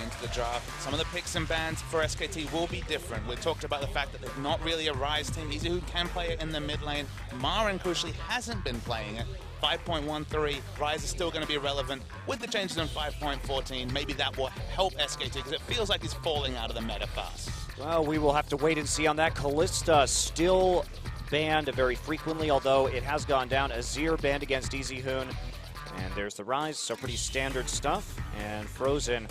into the draft. Some of the picks and bans for SKT will be different. We've talked about the fact that they're not really a Rise team. EasyHoon can play it in the mid lane. Maren, crucially, hasn't been playing it. 5.13, Rise is still going to be relevant. With the changes in 5.14, maybe that will help SKT because it feels like he's falling out of the meta fast. Well, we will have to wait and see on that. Kalista still banned very frequently, although it has gone down. Azir banned against EasyHoon. And there's the Rise, so pretty standard stuff. And Frozen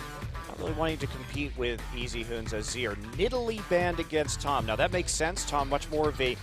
not really wanting to compete with EasyHoon's Azir. Nidalee banned against Tom. Now that makes sense. Tom much more of a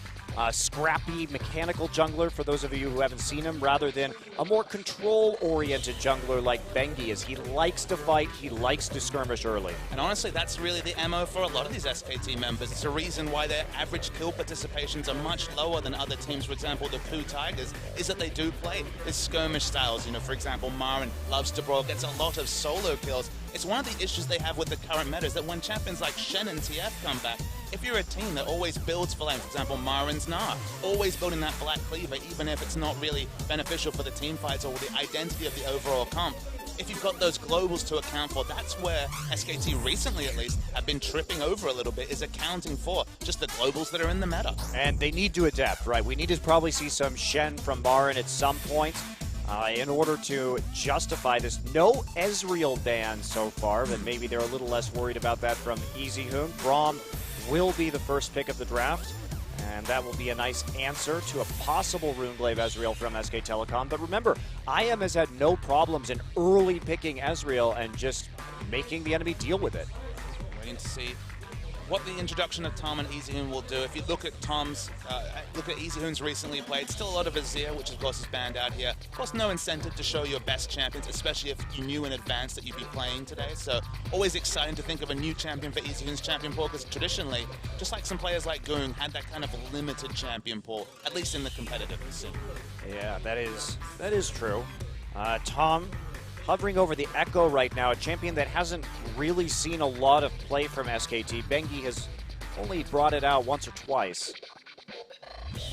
scrappy mechanical jungler for those of you who haven't seen him, rather than a more control-oriented jungler like Bengi is. He likes to fight, he likes to skirmish early. And honestly, that's really the MO for a lot of these SKT members. It's a reason why their average kill participations are much lower than other teams. For example, the Pooh Tigers, is that they do play these skirmish styles. You know, for example, Maren loves to brawl, gets a lot of solo kills. It's one of the issues they have with the current meta is that when champions like Shen and TF come back, if you're a team that always builds for lane, for example, Maren's not, always building that Black Cleaver, even if it's not really beneficial for the team fights or the identity of the overall comp, if you've got those globals to account for, that's where SKT recently at least have been tripping over a little bit, is accounting for just the globals that are in the meta. And they need to adapt, right? We need to probably see some Shen from Maren at some point. In order to justify this. No Ezreal ban so far, but maybe they're a little less worried about that from EasyHoon. Braum will be the first pick of the draft, and that will be a nice answer to a possible Runeglaive Ezreal from SK Telecom. But remember, IM has had no problems in early picking Ezreal and just making the enemy deal with it. Waiting to see what the introduction of Tom and EasyHoon will do. If you look at EasyHoon's recently played, still a lot of Azir, which of course is banned out here. Of course, no incentive to show your best champions, especially if you knew in advance that you'd be playing today. So always exciting to think of a new champion for EasyHoon's champion pool, because traditionally, just like some players like Goong had that kind of limited champion pool, at least in the competitive scene. Yeah, that is true. Tom hovering over the Echo right now, a champion that hasn't really seen a lot of play from SKT. Bengi has only brought it out once or twice.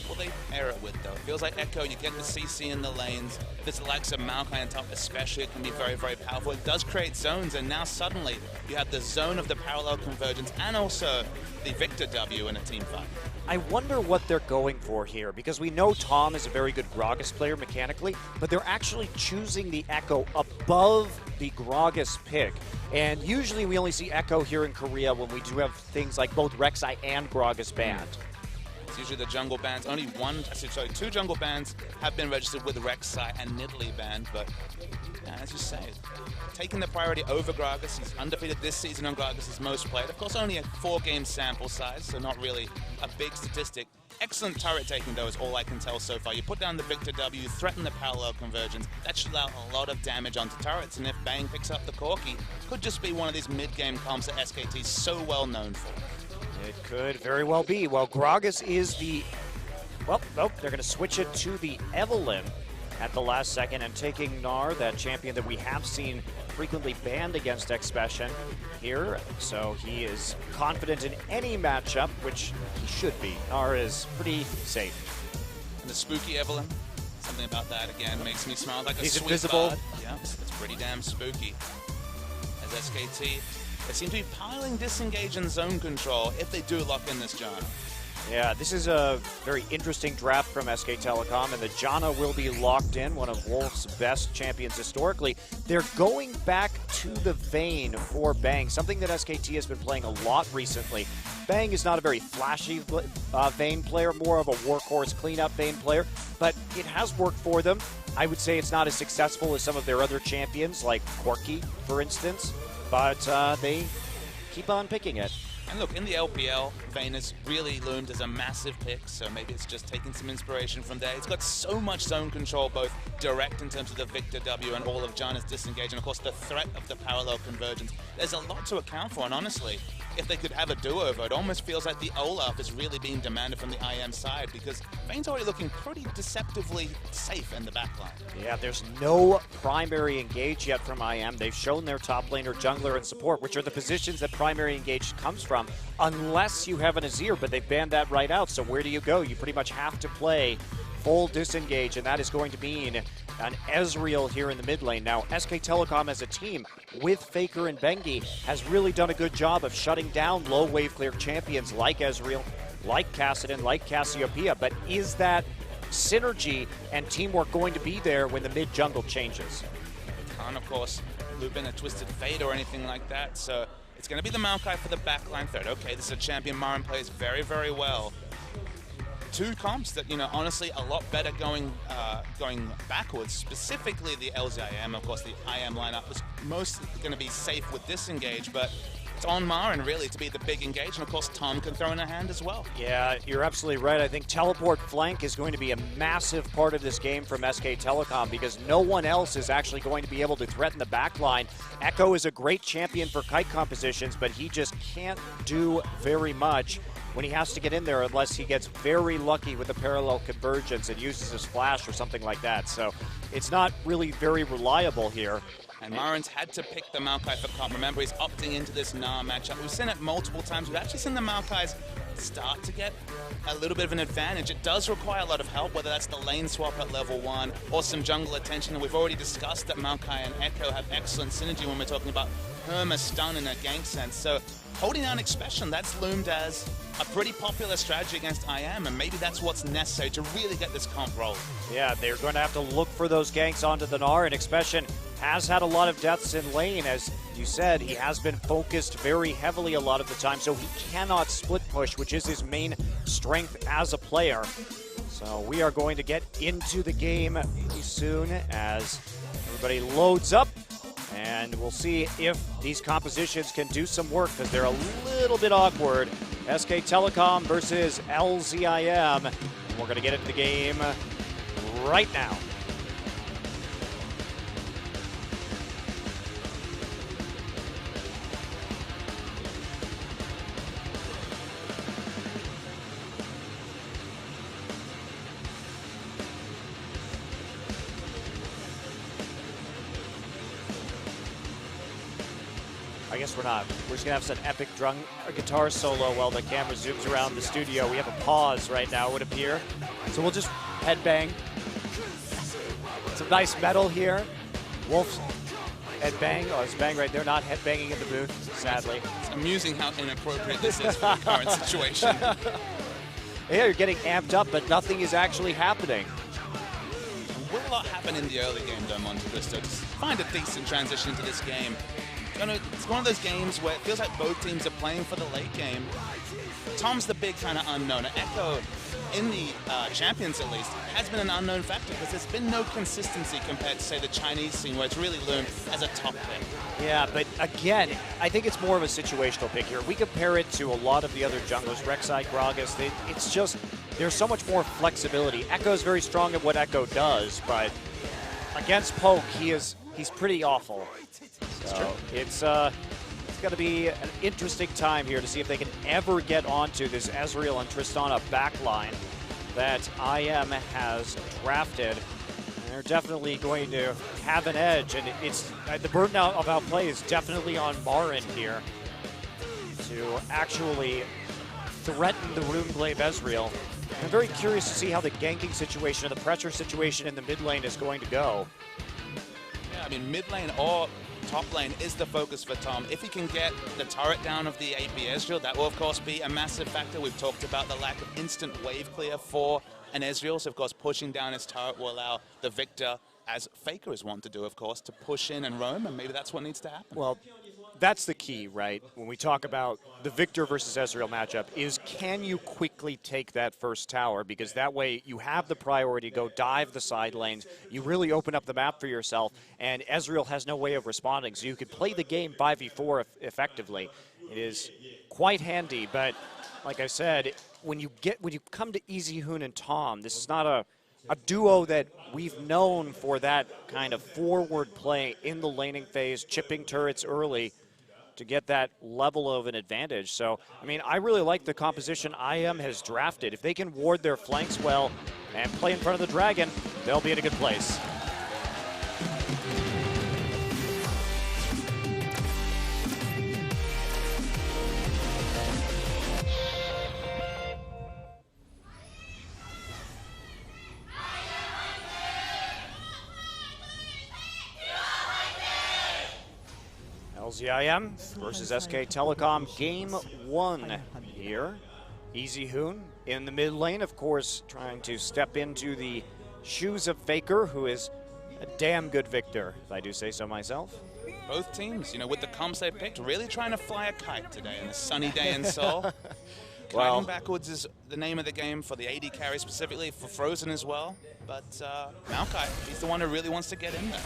Well, they pair it with, though. It feels like Echo, you get the CC in the lanes. If it's the likes of Maokai on top, especially, it can be very, very powerful. It does create zones, and now suddenly you have the zone of the parallel convergence and also the Victor W in a team fight. I wonder what they're going for here, because we know Tom is a very good Gragas player mechanically, but they're actually choosing the Echo above the Gragas pick. And usually we only see Echo here in Korea when we do have things like both Rek'Sai and Gragas banned. It's usually the jungle bans. Only two jungle bans have been registered with Rek'Sai and Nidalee banned, but yeah, as you say, taking the priority over Gragas. He's undefeated this season on Gragas' most played. Of course, only a 4-game sample size, so not really a big statistic. Excellent turret taking, though, is all I can tell so far. You put down the Victor W, threaten the parallel convergence. That should allow a lot of damage onto turrets, and if Bang picks up the Corki, could just be one of these mid-game comps that SKT is so well known for. It could very well be. Well, Gragas is the... Well, nope, they're going to switch it to the Evelynn at the last second, and taking Gnar, that champion that we have seen frequently banned against Expression here. So he is confident in any matchup, which he should be. Gnar is pretty safe. And the spooky Evelynn, something about that, again, makes me smile like a He's sweet invisible. bud. Yeah, it's pretty damn spooky. As SKT, they seem to be piling disengage and zone control if they do lock in this Janna. Yeah, this is a very interesting draft from SK Telecom, and the Janna will be locked in, one of Wolf's best champions historically. They're going back to the Vayne for Bang, something that SKT has been playing a lot recently. Bang is not a very flashy Vayne player, more of a workhorse cleanup Vayne player, but it has worked for them. I would say it's not as successful as some of their other champions, like Corki, for instance, but they keep on picking it. And look, in the LPL, Vayne has really loomed as a massive pick, so maybe it's just taking some inspiration from there. It's got so much zone control, both direct in terms of the Victor W and all of Janna's disengage, and of course the threat of the parallel convergence. There's a lot to account for, and honestly, if they could have a do-over, it almost feels like the Olaf is really being demanded from the IM side, because Vayne's already looking pretty deceptively safe in the backline. Yeah, there's no primary engage yet from IM. They've shown their top laner, jungler, and support, which are the positions that primary engage comes from, unless you have an Azir, but they've banned that right out. So where do you go? You pretty much have to play full disengage, and that is going to mean an Ezreal here in the mid lane. Now, SK Telecom as a team with Faker and Bengi has really done a good job of shutting down low wave clear champions like Ezreal, like Kassadin, like Cassiopeia, but is that synergy and teamwork going to be there when the mid jungle changes? Can't, of course, loop in a Twisted Fate or anything like that, so it's going to be the Maokai for the backline third. Okay, this is a champion Marin plays very, very well. Two comps that, you know, honestly, a lot better going backwards. Specifically the LZIM, of course, the IM lineup is most going to be safe with disengage, but it's on Marin really to be the big engage, and of course Tom can throw in a hand as well. Yeah, you're absolutely right. I think teleport flank is going to be a massive part of this game from SK Telecom because no one else is actually going to be able to threaten the backline. Echo is a great champion for kite compositions, but he just can't do very much when he has to get in there unless he gets very lucky with the parallel convergence and uses his flash or something like that. So it's not really very reliable here. And Marin's had to pick the Maokai for comp. Remember, he's opting into this Gnar matchup. We've seen it multiple times. We've actually seen the Maokais start to get a little bit of an advantage. It does require a lot of help, whether that's the lane swap at level 1 or some jungle attention. And we've already discussed that Maokai and Echo have excellent synergy when we're talking about perma stun in a gank sense. So holding down Expression, that's loomed as a pretty popular strategy against IM, and maybe that's what's necessary to really get this comp rolling. Yeah, they're going to have to look for those ganks onto the Gnar, and Expression has had a lot of deaths in lane. As you said, he has been focused very heavily a lot of the time, so he cannot split push, which is his main strength as a player. So we are going to get into the game soon as everybody loads up, and we'll see if these compositions can do some work because they're a little bit awkward. SK Telecom versus LZIM. And we're going to get into the game right now. I guess we're not. We're just going to have some epic guitar solo while the camera zooms around the studio. We have a pause right now, it would appear. So we'll just headbang. Some nice metal here. Wolf's headbang. Oh, it's bang right there, not headbanging in the booth, sadly. It's amusing how inappropriate this is for the current situation. Yeah, you're getting amped up, but nothing is actually happening. Will a lot happen in the early game, though, Monte Cristo? Just find a decent transition into this game. You know, it's one of those games where it feels like both teams are playing for the late game. Tom's the big kind of unknown. Echo, in the champions at least, has been an unknown factor because there's been no consistency compared to, say, the Chinese scene where it's really loomed as a top pick. Yeah, but again, I think it's more of a situational pick here. We compare it to a lot of the other junglers, Rek'Sai, Gragas. It's just, there's so much more flexibility. Echo's very strong at what Echo does, but against Poke, he's pretty awful. So it's going to be an interesting time here to see if they can ever get onto this Ezreal and Tristana backline that IM has drafted. And they're definitely going to have an edge, and it's the burden of outplay is definitely on Marin here to actually threaten the Runeglaive Ezreal. I'm very curious to see how the ganking situation and the pressure situation in the mid lane is going to go. Yeah, I mean, mid lane or top lane is the focus for Tom. If he can get the turret down of the AP Ezreal, that will of course be a massive factor. We've talked about the lack of instant wave clear for an Ezreal, so of course pushing down his turret will allow the Victor, as Faker is wont to do of course, to push in and roam, and maybe that's what needs to happen. Well, that's the key, right? When we talk about the Victor versus Ezreal matchup is, can you quickly take that first tower? Because that way you have the priority to go dive the side lanes. You really open up the map for yourself, and Ezreal has no way of responding. So you could play the game 5v4 effectively. It is quite handy, but like I said, when you come to EasyHoon and Tom, this is not a duo that we've known for that kind of forward play in the laning phase, chipping turrets early to get that level of an advantage. So, I mean, I really like the composition IM has drafted. If they can ward their flanks well and play in front of the dragon, they'll be in a good place. LZIM versus SK Telecom, game 1 here. Easy Hoon in the mid lane, of course, trying to step into the shoes of Faker, who is a damn good victor, if I do say so myself. Both teams, with the comps they picked, really trying to fly a kite today on a sunny day in Seoul. Kiting backwards is the name of the game for the AD carry, specifically for Frozen as well. But Maokai, he's the one who really wants to get in there.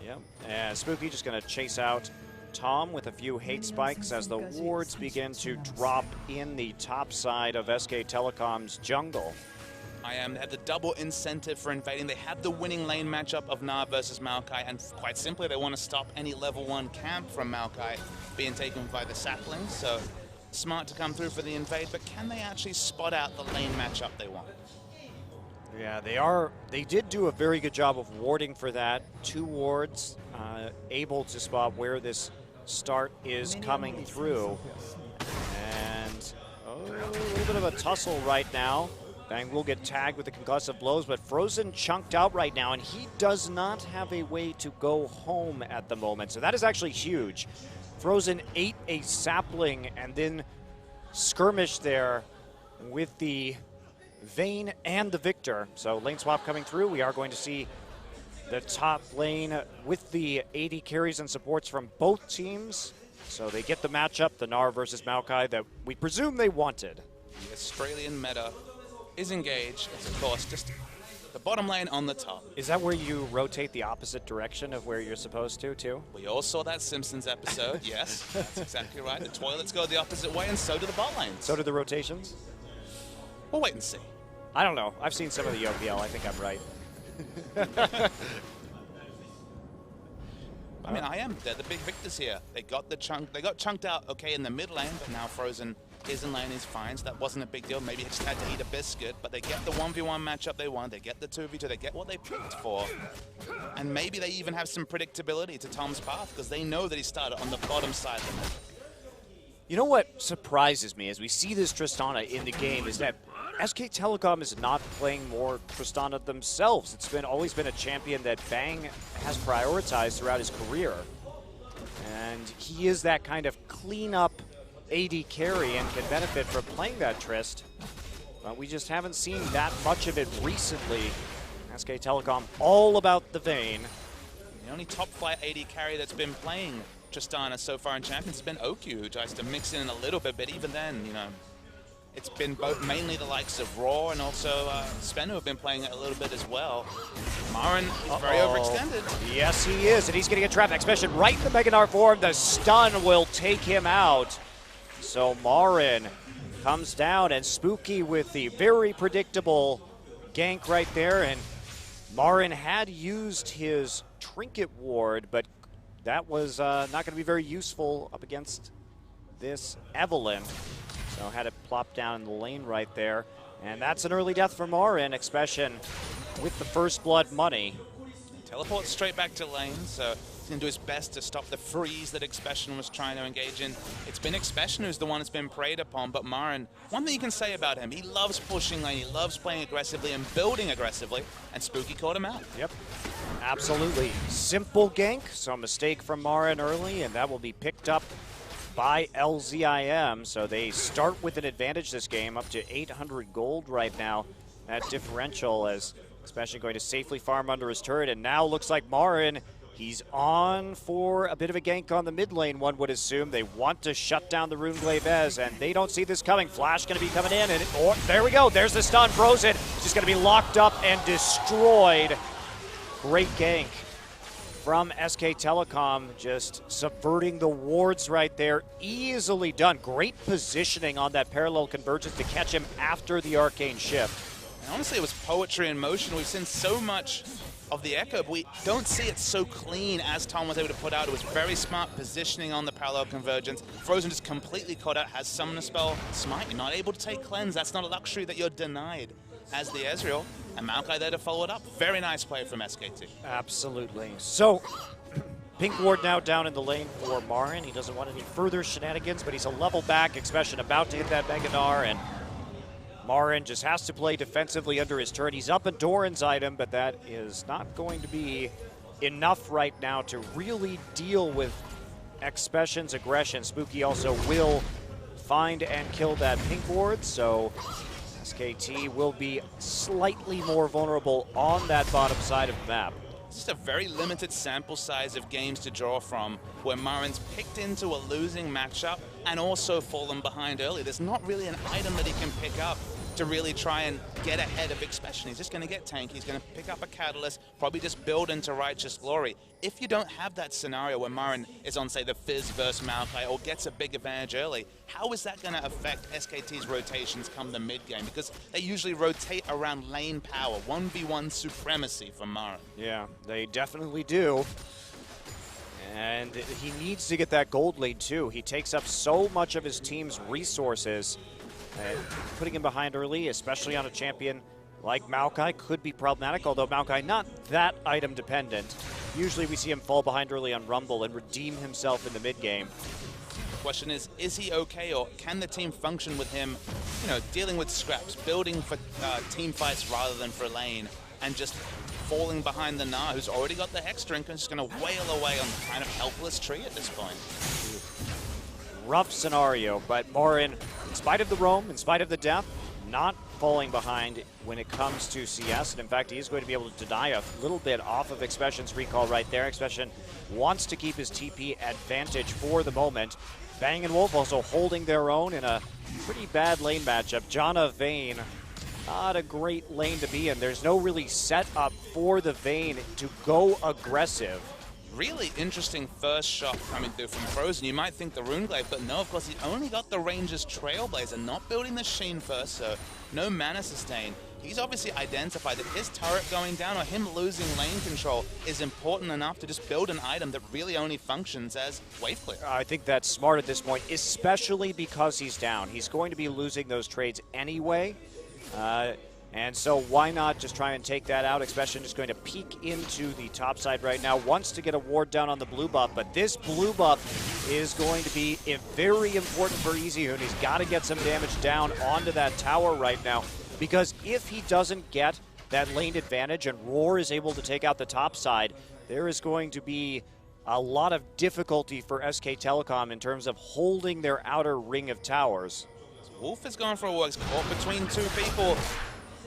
Yep, and Spooky just going to chase out Tom with a few hate spikes as the wards begin to drop in the top side of SK Telecom's jungle. They had the double incentive for invading. They had the winning lane matchup of Na versus Maokai, and quite simply, they want to stop any level 1 camp from Maokai being taken by the saplings. So smart to come through for the invade, but can they actually spot out the lane matchup they want? Yeah, they did do a very good job of warding for that. 2 wards able to spot where this start is coming through. And a little bit of a tussle right now. Bang will get tagged with the concussive blows, but Frozen chunked out right now, and he does not have a way to go home at the moment. So that is actually huge. Frozen ate a sapling and then skirmished there with the Vayne and the Victor. So lane swap coming through. We are going to see the top lane with the AD carries and supports from both teams. So they get the matchup, the Gnar versus Maokai, that we presume they wanted. The Australian meta is engaged. It's, of course, just the bottom lane on the top. Is that where you rotate the opposite direction of where you're supposed to, too? We all saw that Simpsons episode, yes. That's exactly right. The toilets go the opposite way, and so do the bot lanes. So do the rotations? We'll wait and see. I don't know. I've seen some of the OPL. I think I'm right. I mean, they're the big victors here. They got chunked out okay in the mid lane, but now Frozen is in lane, is fine, so that wasn't a big deal. Maybe he just had to eat a biscuit, but they get the 1v1 matchup they want, they get the 2v2, they get what they picked for. And maybe they even have some predictability to Tom's path, because they know that he started on the bottom side of the map. You know what surprises me as we see this Tristana in the game is that SK Telecom is not playing more Tristana themselves. It's always been a champion that Bang has prioritized throughout his career. And he is that kind of clean-up AD carry and can benefit from playing that Trist. But we just haven't seen that much of it recently. SK Telecom all about the Vayne. The only top-flight AD carry that's been playing Tristana so far in Champions has been Okyu, who tries to mix in a little bit, but even then, it's been mainly the likes of Raw and also Sven who have been playing it a little bit as well. Marin is very overextended. Yes, he is, and he's going to get trapped. Expedition right in the Mega Gnar form. The stun will take him out. So Marin comes down, and Spooky with the very predictable gank right there. And Marin had used his Trinket Ward, but that was not going to be very useful up against this Evelynn. So had it plop down in the lane right there. And that's an early death for Marin. Expedition with the first blood money. Teleports straight back to lane, so he's going to do his best to stop the freeze that Expedition was trying to engage in. It's been Expedition who's the one that's been preyed upon, but Marin, one thing you can say about him, he loves pushing lane, he loves playing aggressively and building aggressively, and Spooky caught him out. Yep, absolutely. Simple gank, so a mistake from Marin early, and that will be picked up by LZIM. So they start with an advantage this game, up to 800 gold right now. That differential as especially going to safely farm under his turret, and now looks like Marin, he's on for a bit of a gank on the mid lane, one would assume. They want to shut down the Runeglaive Ez, and they don't see this coming. Flash going to be coming in, and there we go. There's the stun. Frozen just going to be locked up and destroyed. Great gank from SK Telecom, just subverting the wards right there. Easily done. Great positioning on that parallel convergence to catch him after the arcane shift. And honestly, it was poetry in motion. We've seen so much of the Echo, but we don't see it so clean as Tom was able to put out. It was very smart positioning on the parallel convergence. Frozen just completely caught out, has Summoner Spell, Smite. You're not able to take Cleanse. That's not a luxury that you're denied as the Ezreal. And Maokai there to follow it up. Very nice play from SKT. Absolutely. So, Pink Ward now down in the lane for Marin. He doesn't want any further shenanigans, but he's a level back. Expedition about to hit that Mega Gnar, and Marin just has to play defensively under his turret. He's up a Doran's item, but that is not going to be enough right now to really deal with Expression's aggression. Spooky also will find and kill that pink ward, so SKT will be slightly more vulnerable on that bottom side of the map. It's just a very limited sample size of games to draw from where Marin's picked into a losing matchup and also fallen behind early. There's not really an item that he can pick up to really try and get ahead of Expression. He's just going to get tanky, he's going to pick up a Catalyst, probably just build into Righteous Glory. If you don't have that scenario where Marin is on, say, the Fizz versus Maokai or gets a big advantage early, how is that going to affect SKT's rotations come the mid game? Because they usually rotate around lane power, 1v1 supremacy from Marin. Yeah, they definitely do. And he needs to get that gold lead too. He takes up so much of his team's resources. Putting him behind early, especially on a champion like Maokai, could be problematic, although Maokai not that item dependent. Usually we see him fall behind early on Rumble and redeem himself in the mid game. The question is he okay, or can the team function with him, you know, dealing with scraps, building for team fights rather than for lane, and just falling behind the Gnar, who's already got the Hex Drink and just going to wail away on the kind of helpless tree at this point. Rough scenario, but Marin, in spite of the roam, in spite of the death, not falling behind when it comes to CS. And in fact, he is going to be able to deny a little bit off of Expression's recall right there. Expression wants to keep his TP advantage for the moment. Bang and Wolf also holding their own in a pretty bad lane matchup. Janna Vayne, not a great lane to be in. There's no really setup for the Vayne to go aggressive. Really interesting first shot coming through from Frozen. You might think the Runeglaive, but no, of course, he only got the Ranger's Trailblazer, not building the Sheen first, so no mana sustain. He's obviously identified that his turret going down or him losing lane control is important enough to just build an item that really only functions as wave clear. I think that's smart at this point, especially because he's down. He's going to be losing those trades anyway. And so why not just try and take that out? Expression just going to peek into the top side right now. Wants to get a ward down on the blue buff, but this blue buff is going to be very important for EasyHoon. He's got to get some damage down onto that tower right now, because if he doesn't get that lane advantage and Roar is able to take out the top side, there is going to be a lot of difficulty for SK Telecom in terms of holding their outer ring of towers. Wolf is going for a walk. He's caught between two people.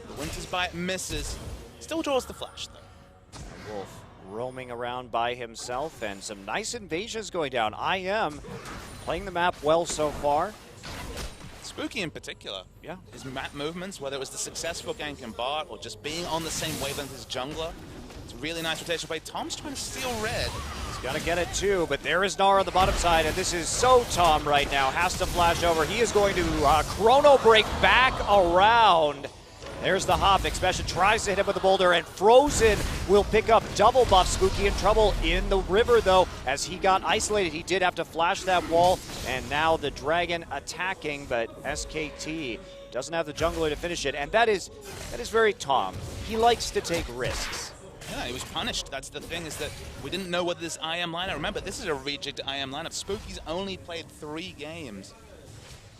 The Winter's Bite misses. Still draws the flash, though. Wolf roaming around by himself, and some nice invasions going down. IM playing the map well so far. Spooky in particular. Yeah. His map movements, whether it was the successful gank in bot or just being on the same wavelength as jungler. It's a really nice rotation play. Tom's trying to steal red. He's gonna get it too, but there is Gnar on the bottom side, and this is so Tom right now. Has to flash over. He is going to chrono break back around. There's the hop. Expression tries to hit him with the boulder, and Frozen will pick up double buff. Spooky in trouble in the river, though, as he got isolated. He did have to flash that wall, and now the Dragon attacking, but SKT doesn't have the jungler to finish it, and that is very Tom. He likes to take risks. Yeah, he was punished. That's the thing, is that we didn't know whether this IM lineup, remember, this is a reject IM lineup. Spooky's only played 3 games.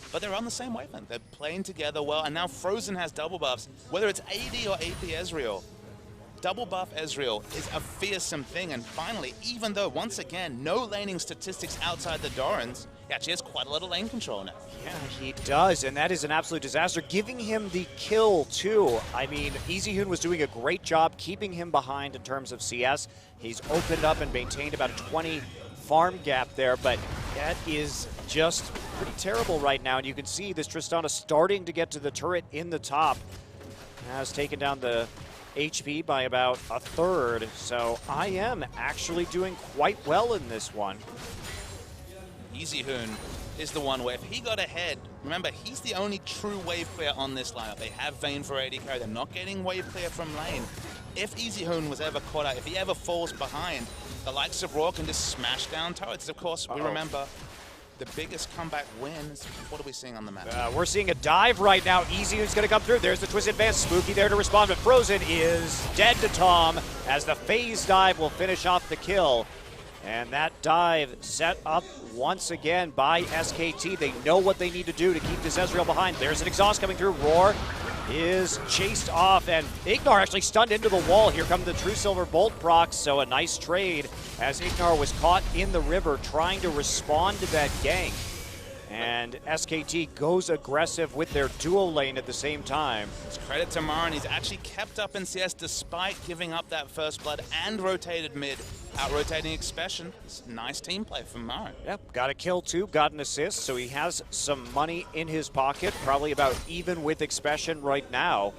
But they're on the same wavelength. They're playing together well, and now Frozen has double buffs. Whether it's AD or AP Ezreal, double buff Ezreal is a fearsome thing. And finally, even though, once again, no laning statistics outside the Dorans, he actually has quite a lot of lane control now. Yeah, he does, and that is an absolute disaster. Giving him the kill, too. I mean, EasyHoon was doing a great job keeping him behind in terms of CS. He's opened up and maintained about a 20 farm gap there, but that is just pretty terrible right now. And you can see this Tristana starting to get to the turret in the top. Has taken down the HP by about a third. So IM actually doing quite well in this one. EasyHoon is the one where if he got ahead, remember, he's the only true wave clear on this lineup. They have Vayne for AD carry. They're not getting wave clear from lane. If EasyHoon was ever caught out, if he ever falls behind, the likes of Roar can just smash down turrets. Of course, we remember the biggest comeback wins. What are we seeing on the map? We're seeing a dive right now. EasyHoon's going to come through. There's the Twisted Advance. Spooky there to respond, but Frozen is dead to Tom as the phase dive will finish off the kill. And that dive set up once again by SKT. They know what they need to do to keep this Ezreal behind. There's an exhaust coming through. Roar is chased off, and Ignar actually stunned into the wall. Here come the True Silver Bolt procs, so a nice trade as Ignar was caught in the river trying to respond to that gank. And SKT goes aggressive with their duo lane at the same time. It's credit to Marin. He's actually kept up in CS despite giving up that first blood and rotated mid, out-rotating Expression. It's nice team play from Marin. Yep, got a kill too, got an assist, so he has some money in his pocket, probably about even with Expression right now.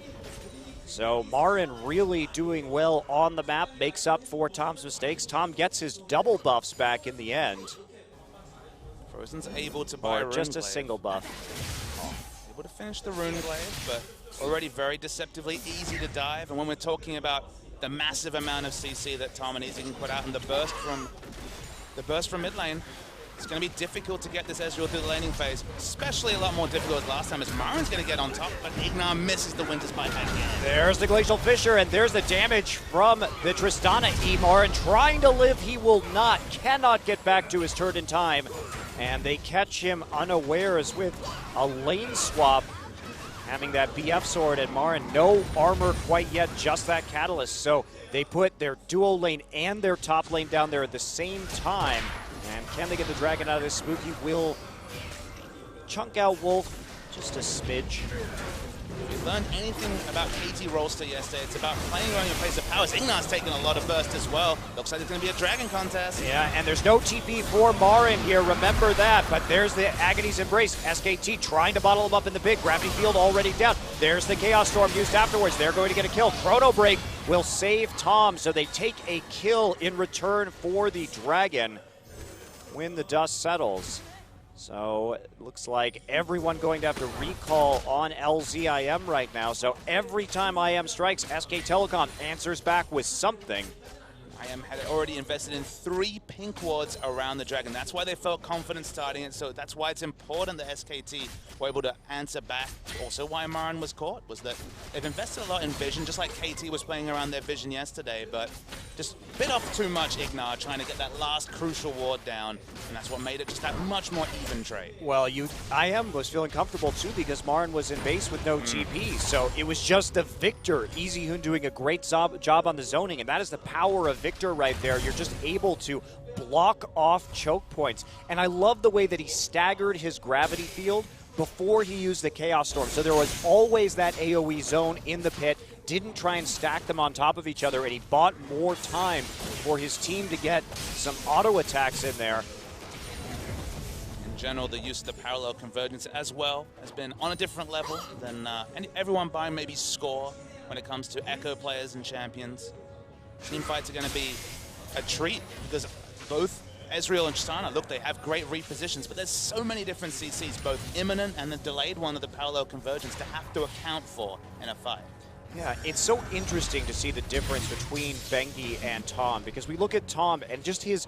So Marin really doing well on the map, makes up for Tom's mistakes. Tom gets his double buffs back in the end. Frozen's able to buy or just a single buff. Able to finish the Rune Glaive, but already very deceptively easy to dive. And when we're talking about the massive amount of CC that Tom and Easy can put out in the burst from mid lane, it's going to be difficult to get this Ezreal through the laning phase, especially a lot more difficult as last time, as Marin's going to get on top, but Ignar misses the Winter's Bite again. There's the Glacial Fissure, and there's the damage from the Tristana Emar, and trying to live, he will not, cannot get back to his turret in time, and they catch him unawares with a lane swap, having that BF sword, and Marin no armor quite yet, just that catalyst, so they put their dual lane and their top lane down there at the same time. And can they get the dragon out of this? Spooky will chunk out Wolf just a smidge. If we learned anything about KT Rolster yesterday, it's about playing around your place of powers. Ignar's taking a lot of burst as well. Looks like it's going to be a dragon contest. Yeah, and there's no TP for Marin here, remember that. But there's the Agony's Embrace. SKT trying to bottle him up in the big. Gravity Field already down. There's the Chaos Storm used afterwards. They're going to get a kill. Chrono Break will save Tom, so they take a kill in return for the dragon when the dust settles. So it looks like everyone going to have to recall on LZIM right now. So every time IM strikes, SK Telecom answers back with something. IM had already invested in 3 pink wards around the dragon. That's why they felt confident starting it. So that's why it's important that SKT were able to answer back. Also why Marin was caught was that they've invested a lot in vision, just like KT was playing around their vision yesterday, but just bit off too much Ignar trying to get that last crucial ward down, and that's what made it just that much more even trade. Well, IM was feeling comfortable too because Marin was in base with no TP, so it was just the Victor. EasyHoon doing a great job on the zoning, and that is the power of Victor right there. You're just able to block off choke points, and I love the way that he staggered his gravity field before he used the Chaos Storm. So there was always that AoE zone in the pit, didn't try and stack them on top of each other, and he bought more time for his team to get some auto attacks in there. In general, the use of the parallel convergence as well has been on a different level than everyone buying maybe score when it comes to Echo players and champions. Team fights are going to be a treat because both Ezreal and Tristana, look, they have great repositions, but there's so many different CCs, both imminent and the delayed one of the parallel convergence, to have to account for in a fight. Yeah, it's so interesting to see the difference between Bengi and Tom, because we look at Tom and just his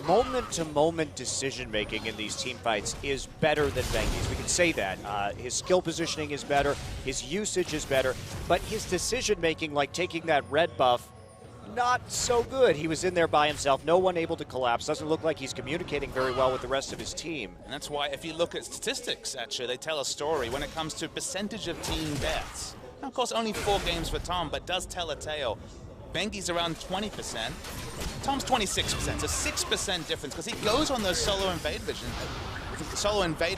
moment-to-moment decision-making in these team fights is better than Bengi's. We can say that. His skill positioning is better, his usage is better, but his decision-making, like taking that red buff, not so good. He was in there by himself, no one able to collapse. Doesn't look like he's communicating very well with the rest of his team. And that's why if you look at statistics, actually, they tell a story when it comes to percentage of team deaths. Now, of course, only 4 games for Tom, but does tell a tale. Bengi's around 20%, Tom's 26%, so 6% difference, because he goes on those solo invade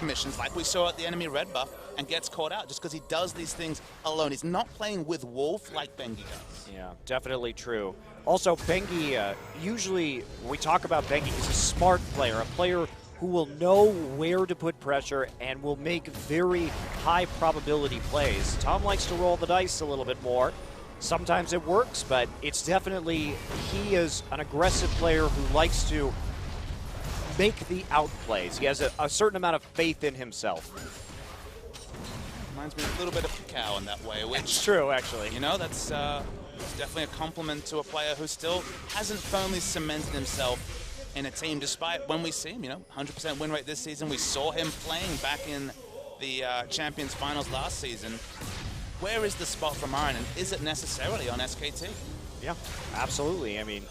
missions like we saw at the enemy red buff and gets caught out just because he does these things alone. He's not playing with Wolf like Bengi does. Yeah, definitely true. Also, Bengi, usually when we talk about Bengi, he's a smart player, a player who will know where to put pressure and will make very high probability plays. Tom likes to roll the dice a little bit more. Sometimes it works, but it's definitely, he is an aggressive player who likes to make the outplays. He has a certain amount of faith in himself. Reminds me a little bit of Cacao in that way, which... It's true, actually. You know, that's definitely a compliment to a player who still hasn't firmly cemented himself in a team, despite when we see him, you know, 100% win rate this season. We saw him playing back in the Champions Finals last season. Where is the spot for Marin, and is it necessarily on SKT? Yeah, absolutely. I mean,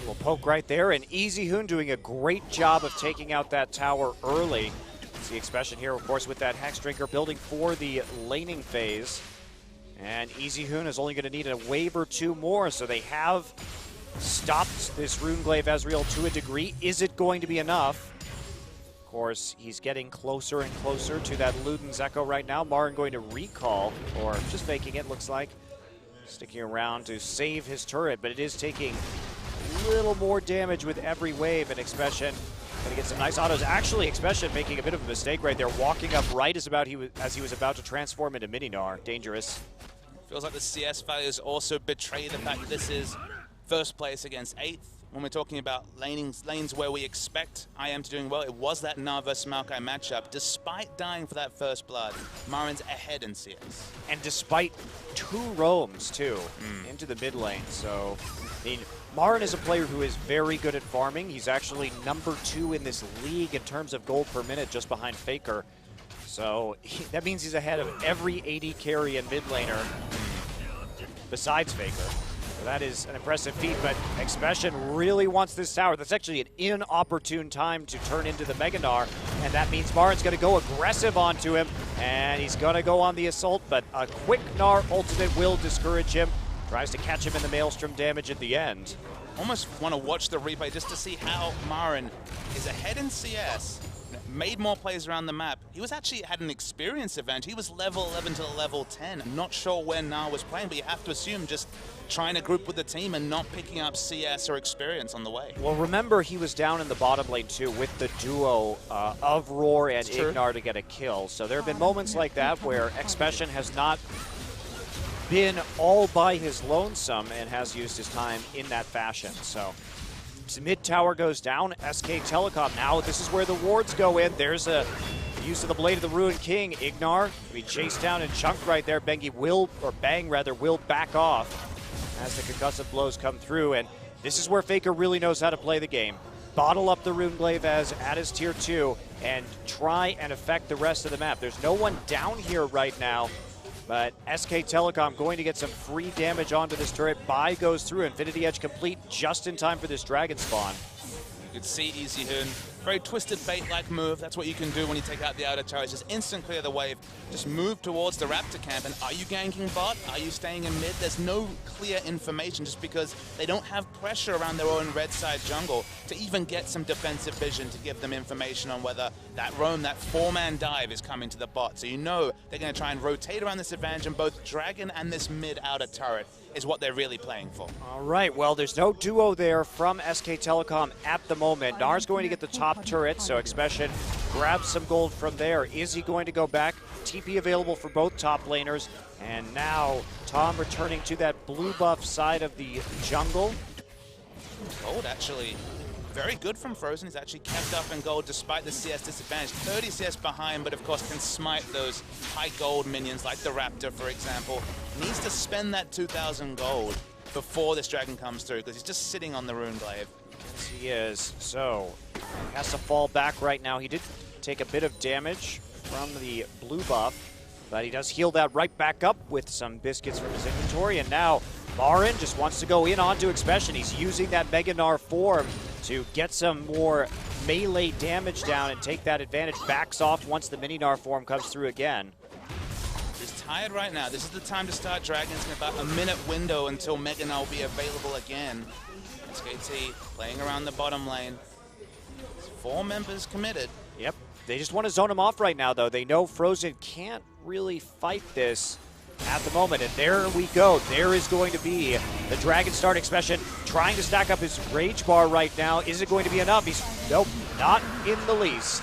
Little poke right there, and Easy Hoon doing a great job of taking out that tower early. See Expression here, of course, with that Hex Drinker building for the laning phase. And Easy Hoon is only going to need a wave or two more, so they have stopped this Runeglaive Ezreal to a degree. Is it going to be enough? Of course, he's getting closer and closer to that Luden's Echo right now. Marin going to recall, or just faking it, looks like. Sticking around to save his turret, but it is taking a little more damage with every wave, and Expression going to get some nice autos. Actually, Expression making a bit of a mistake right there, walking up right as he was about to transform into Mininar. Dangerous. Feels like the CS values also betray the fact that this is first place against 8th. When we're talking about lanes where we expect IM to doing well, it was that Gnar vs Maokai matchup. Despite dying for that first blood, Marin's ahead in CS. And despite 2 roams, too, into the mid lane. So, I mean, Marin is a player who is very good at farming. He's actually number 2 in this league in terms of gold per minute, just behind Faker. So, that means he's ahead of every AD carry and mid laner besides Faker. So that is an impressive feat, but Expression really wants this tower. That's actually an inopportune time to turn into the Mega Gnar, and that means Marin's going to go aggressive onto him, and he's going to go on the assault, but a quick Gnar ultimate will discourage him. Tries to catch him in the Maelstrom damage at the end. Almost want to watch the replay just to see how Marin is ahead in CS, made more plays around the map. He was actually had an experience advantage. He was level 11 to level 10. I'm not sure when Gnar was playing, but you have to assume just trying to group with the team and not picking up CS or experience on the way. Well, remember, he was down in the bottom lane too with the duo of Roar and Ignar to get a kill. So there have been moments like that where Expression has not been all by his lonesome and has used his time in that fashion. So mid tower goes down. SK Telecom now. This is where the wards go in. There's a use of the Blade of the Ruined King. Ignar will be chased down and chunked right there. Bang will back off as the concussive blows come through. And this is where Faker really knows how to play the game. Bottle up the Runeglaive as at his tier 2 and try and affect the rest of the map. There's no one down here right now, but SK Telecom going to get some free damage onto this turret. Buy goes through. Infinity Edge complete just in time for this dragon spawn. You could see Easy Hoon. Very twisted bait-like move. That's what you can do when you take out the outer tower. Just instant clear the wave. Just move towards the Raptor camp. And are you ganking bot? Are you staying in mid? There's no clear information just because they don't have pressure around their own red side jungle to even get some defensive vision to give them information on whether that roam, that 4-man dive is coming to the bot. So you know they're going to try and rotate around this advantage, and both Dragon and this mid outer turret is what they're really playing for. All right, well, there's no duo there from SK Telecom at the moment. Gnar's going to get the top turret, so Expression grabs some gold from there. Is he going to go back? TP available for both top laners. And now Tom returning to that blue buff side of the jungle. Gold actually very good from Frozen. He's actually kept up in gold despite the CS disadvantage. 30 CS behind, but of course can smite those high gold minions like the Raptor, for example. Needs to spend that 2,000 gold before this dragon comes through because he's just sitting on the Runeglaive. Yes, he is. So he has to fall back right now. He did take a bit of damage from the blue buff, but he does heal that right back up with some biscuits from his inventory. And now Marin just wants to go in onto Expression. He's using that Mega Gnar form to get some more melee damage down and take that advantage. Backs off once the Mini Gnar form comes through again. He's tired right now. This is the time to start Dragons in about a minute window until Mega Gnar will be available again. SKT playing around the bottom lane. 4 members committed. Yep. They just want to zone him off right now, though. They know Frozen can't really fight this at the moment, and there we go. There is going to be the Dragon Start Expression trying to stack up his Rage Bar right now. Is it going to be enough? Nope, not in the least.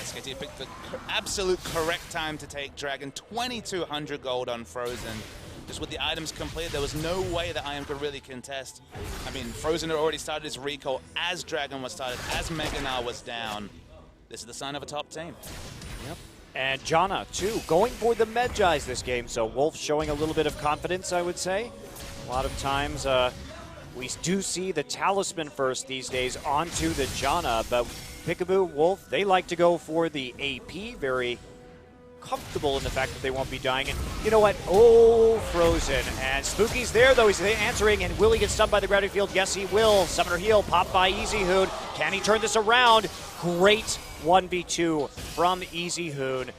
SKT picked the absolute correct time to take Dragon. 2,200 gold on Frozen. Just with the items complete, there was no way that IM could really contest. I mean, Frozen had already started his recall as Dragon was started, as Mega Gnar was down. This is the sign of a top team. Yep. And Janna, too, going for the Medjais this game. So Wolf showing a little bit of confidence, I would say. A lot of times we do see the Talisman first these days onto the Janna, but Peekaboo, Wolf, they like to go for the AP. Very comfortable in the fact that they won't be dying. And you know what? Oh, Frozen. And Spooky's there, though. He's answering. And will he get stunned by the gravity field? Yes, he will. Summoner heal popped by EasyHoon. Can he turn this around? Great 1v2 from EasyHoon.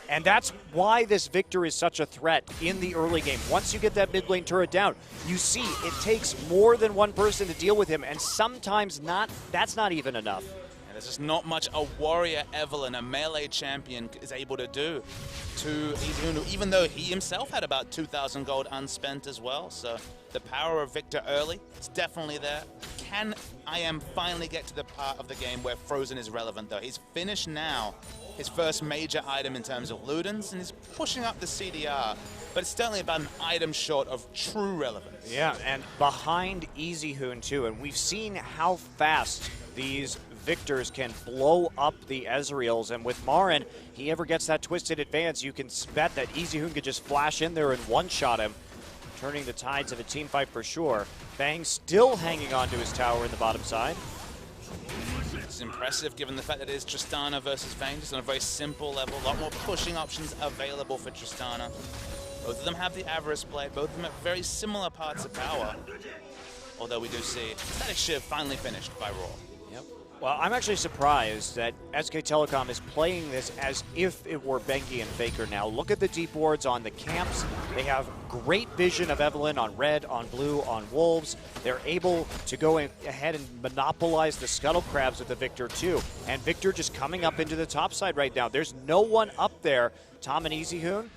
And that's why this Victor is such a threat in the early game. Once you get that mid lane turret down, you see it takes more than one person to deal with him, and sometimes that's not even enough. And there's just not much a warrior Evelyn, a melee champion, is able to do to EasyHoon, even though he himself had about 2,000 gold unspent as well. So the power of Victor early, it's definitely there. Can IM finally get to the part of the game where Frozen is relevant, though? He's finished now his first major item in terms of Ludens, and he's pushing up the CDR, but it's certainly about an item short of true relevance. Yeah, and behind EasyHoon too, and we've seen how fast these Victors can blow up the Ezreals, and with Marin, he ever gets that twisted advance, you can bet that EasyHoon could just flash in there and one-shot him, turning the tides of a team fight for sure. Bang still hanging on to his tower in the bottom side. It's impressive given the fact that it is Tristana versus Vayne, just on a very simple level. A lot more pushing options available for Tristana. Both of them have the Avarice play, both of them at very similar parts of power. Although we do see Static Shiv finally finished by Raw. Yep. Well, I'm actually surprised that SK Telecom is playing this as if it were Bengi and Faker now. Look at the deep wards on the camps. They have great vision of Evelyn on red, on blue, on wolves. They're able to go ahead and monopolize the scuttle crabs with the Victor too. And Victor just coming up into the top side right now. There's no one up there. Tom and EasyHoon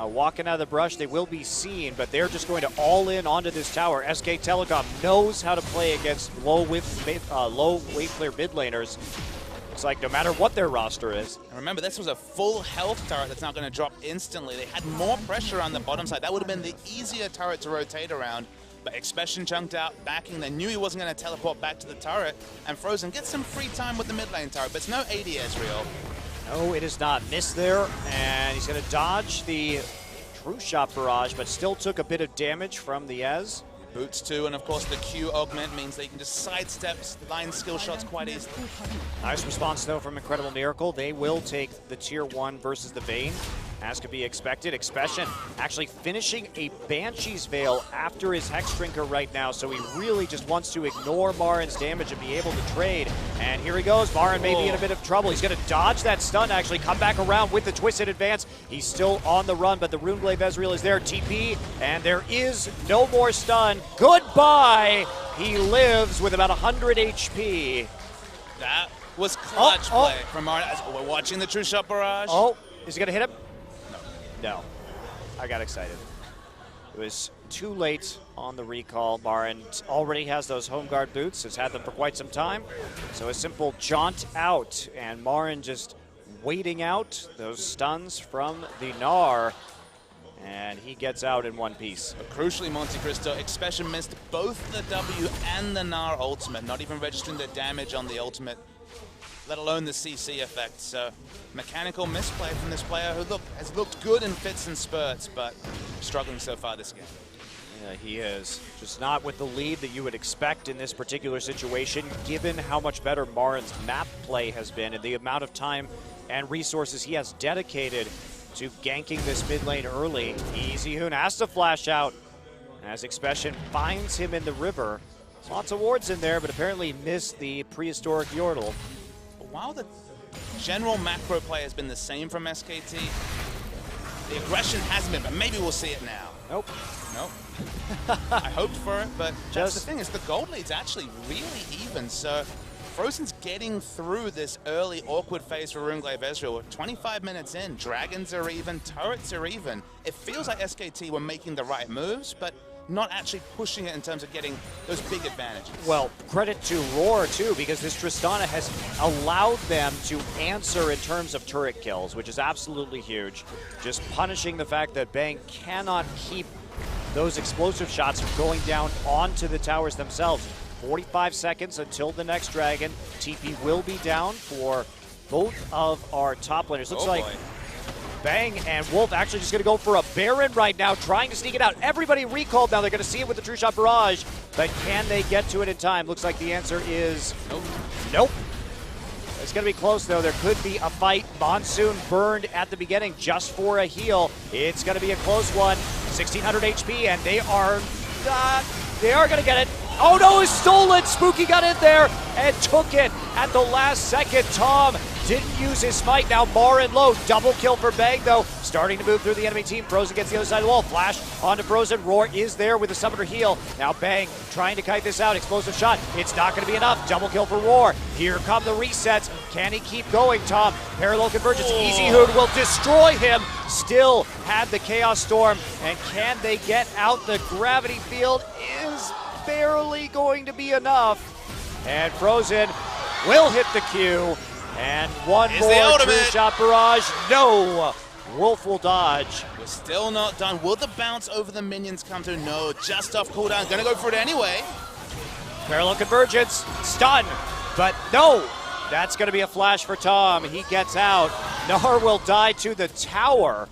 walking out of the brush. They will be seen, but they're just going to all in onto this tower. SK Telecom knows how to play against low wave clear mid laners. It's like no matter what their roster is. And remember, this was a full health turret that's not going to drop instantly. They had more pressure on the bottom side. That would have been the easier turret to rotate around. But Expression chunked out, backing. They knew he wasn't going to teleport back to the turret. And Frozen gets some free time with the mid lane turret, but it's no AD Ezreal. No, it is not. Missed there, and he's going to dodge the True Shot barrage, but still took a bit of damage from the Ez. Boots too, and of course the Q augment means they can just sidestep line skill shots quite easily. Nice response though from Incredible Miracle. They will take the tier 1 versus the Vayne, as could be expected. Expression actually finishing a Banshee's Veil after his Hex Drinker right now, so he really just wants to ignore Marin's damage and be able to trade. And here he goes. Marin may be in a bit of trouble. He's going to dodge that stun, actually come back around with the twisted advance. He's still on the run, but the Runeglaive Ezreal is there. TP, and there is no more stun. Goodbye! He lives with about 100 HP. That was clutch play from Marin. We're watching the True Shot barrage. Oh, is he going to hit him? No. I got excited. It was too late on the recall. Marin already has those home guard boots, has had them for quite some time. So a simple jaunt out, and Marin just waiting out those stuns from the Gnar. And he gets out in one piece. But crucially, Monte Cristo, Expression missed both the W and the Gnar ultimate, not even registering the damage on the ultimate, let alone the CC effect. So mechanical misplay from this player who has looked good in fits and spurts, but struggling so far this game. Yeah, he is. Just not with the lead that you would expect in this particular situation, given how much better Marin's map play has been and the amount of time and resources he has dedicated to ganking this mid lane early. EasyHoon has to flash out as Expression finds him in the river. Lots of wards in there, but apparently missed the prehistoric Yordle. While the general macro play has been the same from SKT, the aggression hasn't been, but maybe we'll see it now. Nope. Nope. I hoped for it, but that's the thing, is the gold lead's actually really even, so Frozen's getting through this early awkward phase for Runeglaive Ezreal. We're 25 minutes in, dragons are even, turrets are even. It feels like SKT were making the right moves, but not actually pushing it in terms of getting those big advantages. Well, credit to Roar too, because this Tristana has allowed them to answer in terms of turret kills, which is absolutely huge. Just punishing the fact that Bang cannot keep those explosive shots from going down onto the towers themselves. 45 seconds until the next dragon. TP will be down for both of our top laners. Looks like Bang and Wolf actually just going to go for a Baron right now, trying to sneak it out. Everybody recalled now. They're going to see it with the True Shot barrage, but can they get to it in time? Looks like the answer is nope. Nope. It's going to be close, though. There could be a fight. Monsoon burned at the beginning just for a heal. It's going to be a close one. 1,600 HP, and they are going to get it. Oh, no, it's stolen. Spooky got in there and took it at the last second. Tom didn't use his smite. Now Marin low. Double kill for Bang, though. Starting to move through the enemy team. Frozen gets the other side of the wall. Flash onto Frozen. Roar is there with the summoner heal. Now Bang trying to kite this out. Explosive shot. It's not going to be enough. Double kill for Roar. Here come the resets. Can he keep going, Tom? Parallel convergence. Easy Hoon will destroy him. Still had the Chaos Storm. And can they get out? The gravity field is barely going to be enough. And Frozen will hit the Q. And one more true shot barrage. No. Wolf will dodge. We're still not done. Will the bounce over the minions come through? No, just off cooldown. Gonna go for it anyway. Parallel convergence. Stun. But no. That's gonna be a flash for Tom. He gets out. Nar will die to the tower.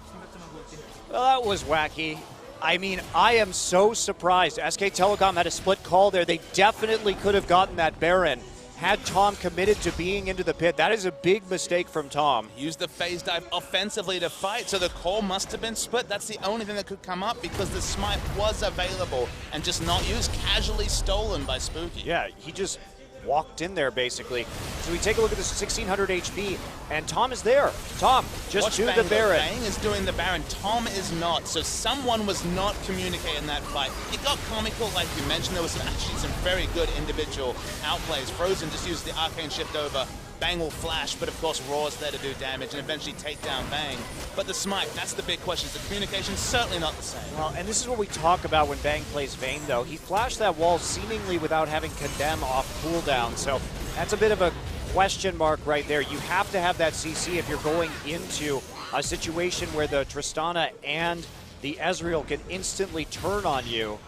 Well, that was wacky. I mean, I am so surprised. SK Telecom had a split call there. They definitely could have gotten that Baron had Tom committed to being into the pit. That is a big mistake from Tom. Used the phase dive offensively to fight, so the call must have been split. That's the only thing that could come up because the smite was available and just not used, casually stolen by Spooky. Yeah, he just walked in there basically. So we take a look at this 1,600 HP, and Tom is there. Tom, just to the Baron. Bang is doing the Baron, Tom is not, so someone was not communicating that fight. It got comical, like you mentioned. There was actually some very good individual outplays. Frozen just used the arcane shift over. Bang will flash, but of course Roar's there to do damage and eventually take down Bang. But the smite, that's the big question. The communication certainly not the same. Well, and this is what we talk about when Bang plays Vayne, though. He flashed that wall seemingly without having Condemn off cooldown, so that's a bit of a question mark right there. You have to have that CC if you're going into a situation where the Tristana and the Ezreal can instantly turn on you.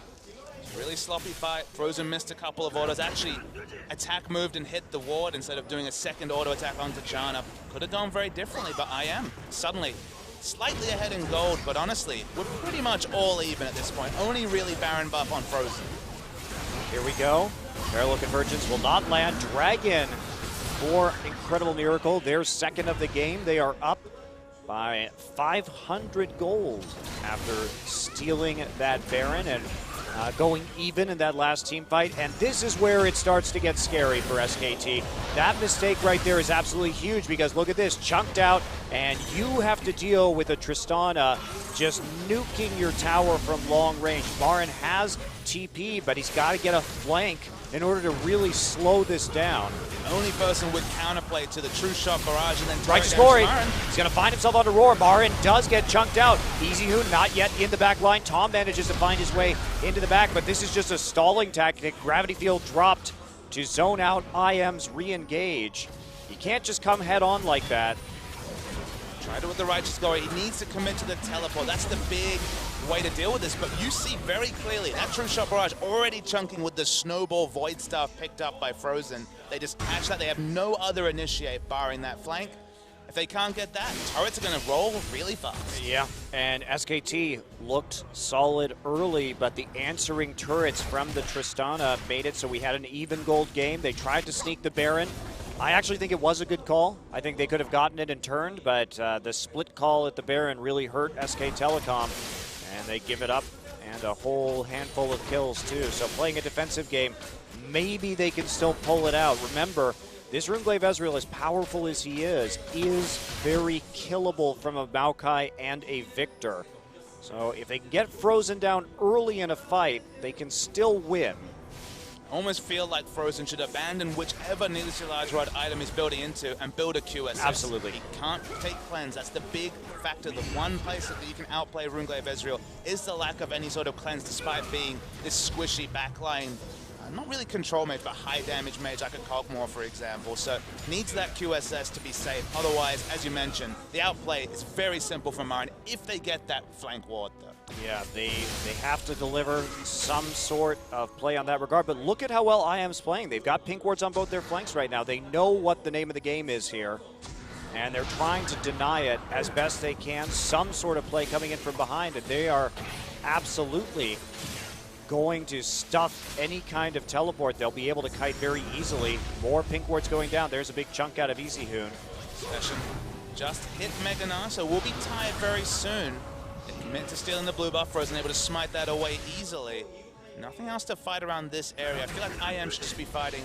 Really sloppy fight. Frozen missed a couple of autos. Actually, attack moved and hit the ward instead of doing a second auto attack onto Janna. Could have gone very differently, but I am suddenly slightly ahead in gold. But honestly, we're pretty much all even at this point. Only really Baron buff on Frozen. Here we go. Parallel convergence will not land. Dragon for Incredible Miracle. Their second of the game. They are up by 500 gold after stealing that Baron and going even in that last team fight. And this is where it starts to get scary for SKT. That mistake right there is absolutely huge because look at this, chunked out, and you have to deal with a Tristana just nuking your tower from long range. Marin has TP, but he's got to get a flank in order to really slow this down. Only person with counterplay to the true shot barrage and then Righteous Glory. He's going to find himself on Roar. Marin does get chunked out. Easy Hoon not yet in the back line. Tom manages to find his way into the back, but this is just a stalling tactic. Gravity field dropped to zone out IM's re-engage. You can't just come head on like that. Tried it with the Righteous Glory. He needs to commit to the teleport. That's the big way to deal with this, but you see very clearly that True Shot Barrage already chunking with the Snowball Void stuff picked up by Frozen. They just catch that. They have no other initiate barring that flank. If they can't get that, turrets are going to roll really fast. Yeah, and SKT looked solid early, but the answering turrets from the Tristana made it so we had an even gold game. They tried to sneak the Baron. I actually think it was a good call. I think they could have gotten it and turned, but the split call at the Baron really hurt SK Telecom, and they give it up, and a whole handful of kills too. So playing a defensive game, maybe they can still pull it out. Remember, this Runeglaive Ezreal, as powerful as he is very killable from a Maokai and a Victor. So if they can get Frozen down early in a fight, they can still win. Almost feel like Frozen should abandon whichever Needlessly Large Rod item he's building into and build a QSS. Absolutely. He can't take cleanse. That's the big factor. The one place that you can outplay Runeglaive Ezreal is the lack of any sort of cleanse, despite being this squishy backline. Not really control mage, but high damage mage like a Cogmore, for example. So needs that QSS to be safe. Otherwise, as you mentioned, the outplay is very simple for Marin if they get that flank ward, though. Yeah, they have to deliver some sort of play on that regard. But look at how well IM's playing. They've got pink wards on both their flanks right now. They know what the name of the game is here, and they're trying to deny it as best they can. Some sort of play coming in from behind, and they are absolutely going to stuff any kind of teleport. They'll be able to kite very easily. More pink wards going down. There's a big chunk out of Easy Hoon. Session just hit Mega Gnar, so we'll be tired very soon. They commit to stealing the blue buff. Frozen able to smite that away easily. Nothing else to fight around this area. I feel like IM should just be fighting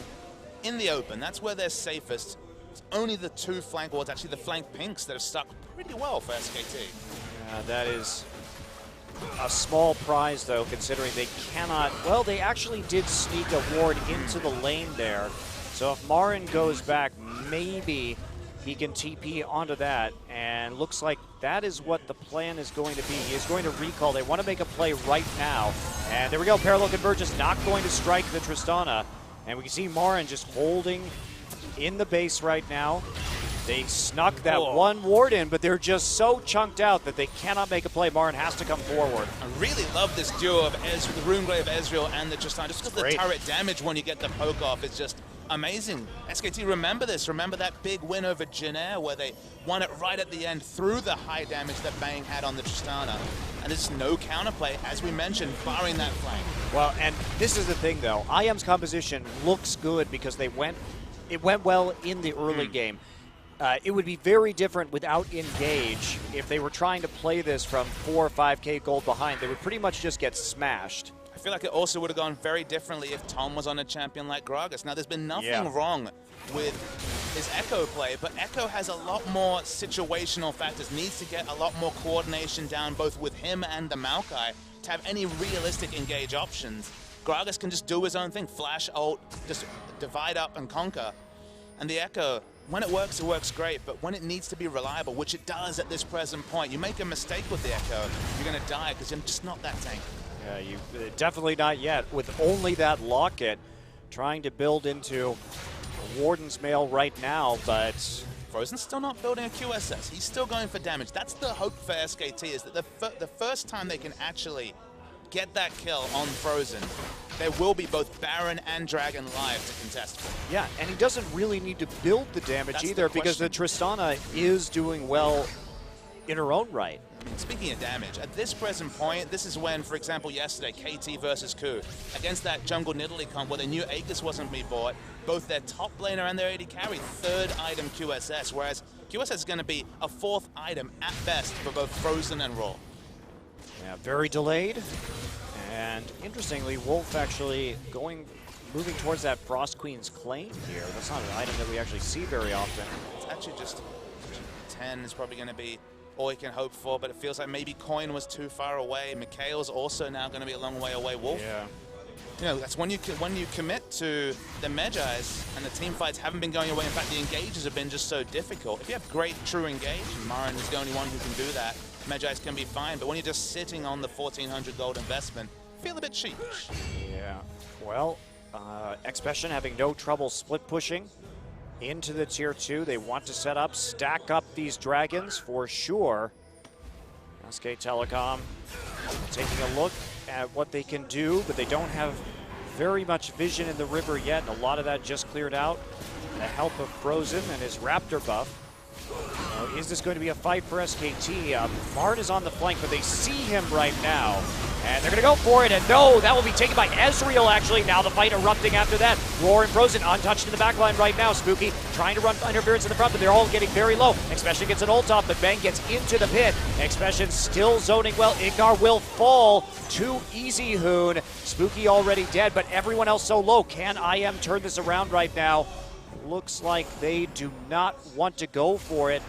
in the open. That's where they're safest. It's only the two flank wards, actually the flank pinks, that have stuck pretty well for SKT. That is a small prize, though, considering they cannot... Well, they actually did sneak a ward into the lane there. So if Marin goes back, maybe he can TP onto that. And looks like that is what the plan is going to be. He is going to recall. They want to make a play right now. And there we go. Parallel Convergence not going to strike the Tristana. And we can see Marin just holding in the base right now. They snuck that one ward in, but they're just so chunked out that they cannot make a play. Marin has to come forward. I really love this duo of the Runegrave Ezreal and the Tristana, just because the turret damage when you get the poke off is just amazing. SKT, remember this. Remember that big win over Jinair where they won it right at the end through the high damage that Bang had on the Tristana. And there's no counterplay, as we mentioned, barring that flank. Well, and this is the thing, though. IM's composition looks good because it went well in the early game. It would be very different without Engage. If they were trying to play this from 4 or 5k gold behind, they would pretty much just get smashed. I feel like it also would have gone very differently if Tom was on a champion like Gragas. Now, there's been nothing wrong with his Echo play, but Echo has a lot more situational factors, needs to get a lot more coordination down both with him and the Maokai to have any realistic Engage options. Gragas can just do his own thing, flash, ult, just divide up and conquer. And the Echo, when it works great, but when it needs to be reliable, which it does at this present point, you make a mistake with the Echo, you're going to die because you're just not that tank. Yeah, you definitely not yet. With only that locket, trying to build into Warden's Mail right now, but... Frozen's still not building a QSS. He's still going for damage. That's the hope for SKT, is that the first time they can actually get that kill on Frozen, there will be both Baron and Dragon live to contest for. Yeah, and he doesn't really need to build the damage either because the Tristana is doing well in her own right. I mean, speaking of damage, at this present point, this is when, for example, yesterday, KT versus Ku, against that jungle Nidalee comp where they knew Aegis wasn't going to be bought, both their top laner and their AD carry, third item QSS, whereas QSS is going to be a fourth item at best for both Frozen and Raw. Yeah, very delayed. And interestingly, Wolf actually moving towards that Frost Queen's claim here. That's not an item that we actually see very often. It's actually just 10 is probably going to be all you can hope for, but it feels like maybe Coin was too far away. Mikhail's also now going to be a long way away. Wolf. Yeah. You know, that's when you commit to the Medjais and the team fights haven't been going away. In fact, the engages have been just so difficult. If you have great true engage, Marin is the only one who can do that. Medjais can be fine, but when you're just sitting on the 1,400 gold investment, feel a bit sheepish. Yeah. Well, Expression having no trouble split pushing into the tier 2. They want to set up, stack up these dragons for sure. SK Telecom taking a look at what they can do, but they don't have very much vision in the river yet, and a lot of that just cleared out. The help of Frozen and his Raptor buff. Is this going to be a fight for SKT? Marin is on the flank, but they see him right now. And they're going to go for it, and no, that will be taken by Ezreal, actually. Now the fight erupting after that. Roar and Frozen untouched in the backline right now. Spooky trying to run interference in the front, but they're all getting very low. Expression gets an ult off, but Bang gets into the pit. Expression still zoning well. Ignar will fall to Easy Hoon. Spooky already dead, but everyone else so low. Can IM turn this around right now? Looks like they do not want to go for it.